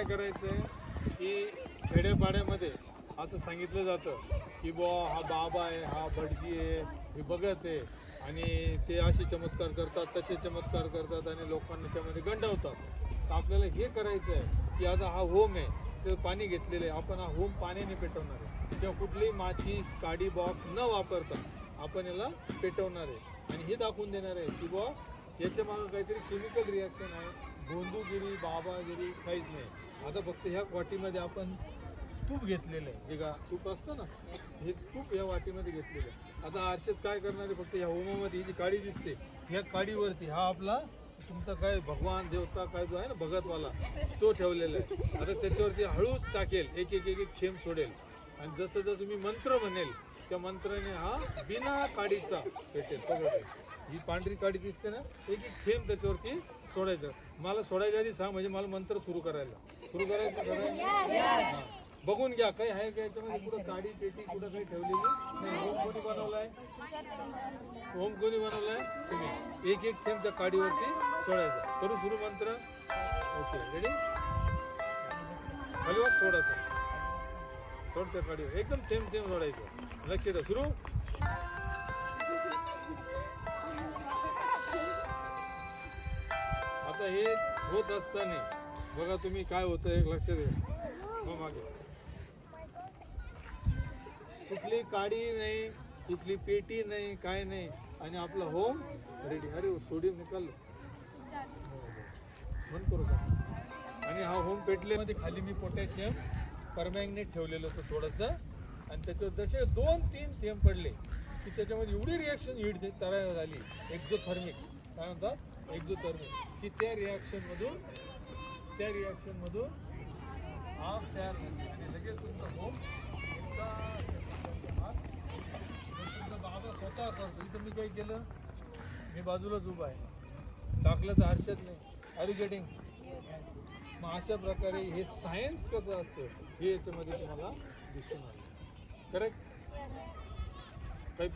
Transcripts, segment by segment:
काय करायचंय की खेड्यापाड्यामध्ये असं सांगितलं जातं की बुवा हा बाबा आहे, हा भटजी आहे, हे बघत आहे आणि ते असे चमत्कार करतात तसे चमत्कार करतात आणि लोकांना त्यामध्ये गंडवतात. तर आपल्याला हे करायचं आहे की आता हा होम आहे, तर पाणी घेतलेलं आहे, आपण हा होम पाण्याने पेटवणार आहे किंवा कुठलीही माचीस काडी बॉक्स न वापरता आपण याला पेटवणार आहे आणि हे दाखवून देणार आहे की बुवा याच्या मागं काहीतरी केमिकल रिॲक्शन आहे, गोंदूगिरी बाबागिरी काहीच नाही. आता फक्त ह्या वाटीमध्ये आपण तूप घेतलेलं आहे, जे का तूप असतं ना, हे तूप या वाटीमध्ये घेतलेलं आहे. आता आरशात काय करणार आहे, फक्त ह्या होमामध्ये ही जी काडी दिसते ह्या काडीवरती हा आपला तुमचा काय भगवान देवता काय जो आहे ना भगतवाला तो ठेवलेला आहे. आता त्याच्यावरती हळूच टाकेल, एक एक एक एक थेंब सोडेल आणि जसं जसं मी मंत्र म्हणेल त्या मंत्राने हा बिना काडीचा पेटेल. बघा ही पांढरी काडी दिसते ना, एक एक थेंब त्याच्यावरती सोडायचं. मला सोडायच्या आधी सांग, म्हणजे मला मंत्र सुरू करायचं सगळ्यांना. बघून घ्या काही आहे का याच्यामध्ये कुठं काडी पेटी कुठं काही ठेवलेली. होम कोणी बनवलाय? होम कोणी बनवलाय? तुम्ही. एक एक थेंब त्या काडीवरती सोडायचा. करू सुरू मंत्र. Okay ready. खाली वाट थोडासा सोड त्या काडीवर, एकदम थेंब थेंब सोडायचं. लक्ष द्या. सुरू. आता हे होत असताना बघा तुम्ही काय होतं एक लक्ष द्या. मग मागे कुठली काडी नाही, कुठली पेटी नाही, काय नाही आणि आपला होम रेडी. अरे सोडियम निकाल बंद करू का. आणि हा होम पेटल्यामध्ये खाली मी पोटॅशियम परमॅंगनेट ठेवलेलं होतं थोडंसं आणि त्याच्यावर जसे 2-3 थेंब पडले की त्याच्यामध्ये एवढी रिॲक्शन हीट तयार झाली, एक्झोथर्मिक काय म्हणतात, एक्झोथर्मिक, की त्या रिॲक्शनमधून आग तयार झाली आणि लगेच तुमचा होम तुमचा बाबा स्वतः करतो. इथं मी काय केलं, मी बाजूलाच उभा आहे, टाकलं तर हर्षद नाही. Are you getting? मग अशा प्रकारे हे सायन्स कसं असतं हे याच्यामध्ये तुम्हाला दिसून आलं. करेक्ट. काही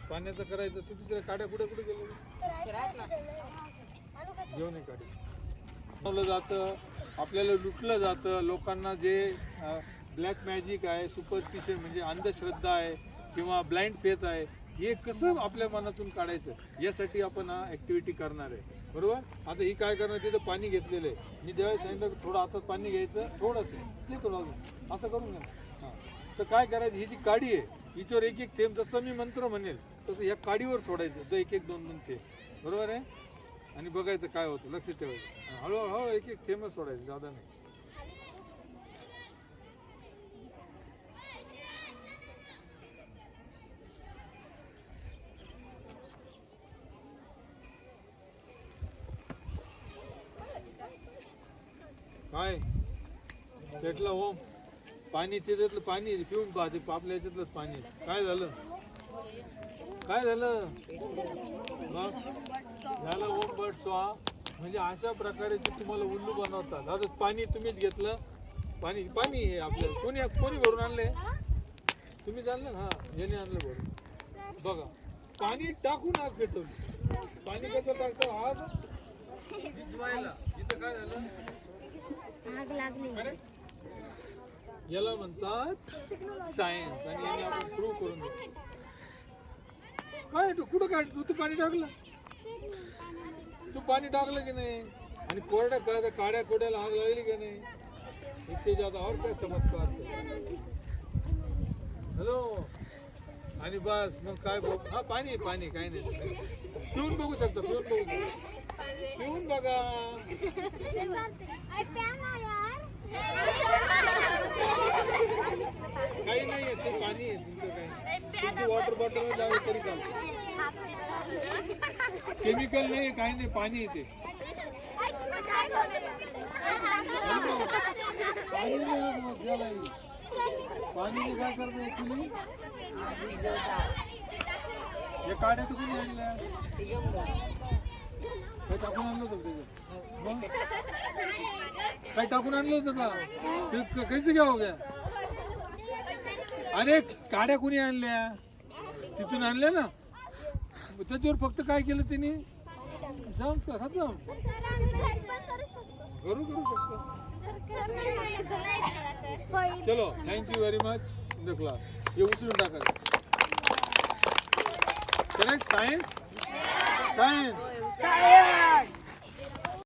पाण्याचं करायचं ते दुसऱ्या काड्या कुठे गेले घेऊन काढी बनवलं जातं, आपल्याला लुटलं जातं. लोकांना जे ब्लॅक मॅजिक आहे, सुपरस्टिशन म्हणजे अंधश्रद्धा आहे किंवा ब्लाइंड फेथ आहे, हे कसं आपल्या मनातून काढायचं यासाठी आपण हा ॲक्टिव्हिटी करणार आहे. बरोबर. आता ही काय करणार, तिथं पाणी घेतलेलं आहे, मी ज्यावेळेस सांगितलं थोडं हातात पाणी घ्यायचं, थोडंसं नाही थोडं अजून असं करून घ्या. हां, तर काय करायचं, ही जी काडी आहे हिच्यावर एक एक थेंब, जसं मी मंत्र म्हणेल तसं या काडीवर सोडायचं, तर एक एक 2-2 थेंब. बरोबर आहे. आणि बघायचं काय होतं, लक्ष ठेवायचं. हळूहळू एक एक थेंबच सोडायचं, जादा नाही. काय पेटला होम, पाणी त्याच्यातलं पाणी पिऊन पाहते, आपल्या याच्यातलंच पाणी. काय झालं मग झालं ओम बट स्वा. म्हणजे अशा प्रकारे ते तुम्हाला उल्लू बनवतात. आता पाणी तुम्हीच घेतलं, पाणी हे आपल्याला कोणी भरून आणले, तुम्हीच आणलं ना. हां, याने आणलं भरून. बघा पाणी टाकून आग पेटवली. पाणी कसं टाकतं, आग विझवायला. इथं काय झालं, आग लागली. याला म्हणतात सायन्स आणि याने आपण प्रूव्ह करून देतो. काय तू कुठं काय तू पाणी टाकलं, तू पाणी टाकलं की नाही आणि कोरड्या काड्या कोड्याला आग लागली की नाही. इससे ज्यादा और काय चमत्कार. हॅलो. आणि बस मग काय हा पाणी काही नाही. पिऊन बघू शकतो, पिऊन बघा. काही नाही आहे, ते पाणी आहे तुमचं. काही तुमची वॉटर बॉटल लावली तरी चालतं. केमिकल नाही, काही नाही, पाणी येते. पाणी काय करतो ऍक्च्युली, हे काढ्या तर कुणी आणल्या, काही टाकून आणलं होतं त्याच्यात. मग काही टाकून आणलं होतं का, कैसे क्या हो गया. अरे काड्या कुणी आणल्या, तिथून आणल्या ना, त्याच्यावर फक्त काय केलं तिने सांग, खतम. करू शकतो. चलो thank you very much in the class. हे उचलून टाका. Correct science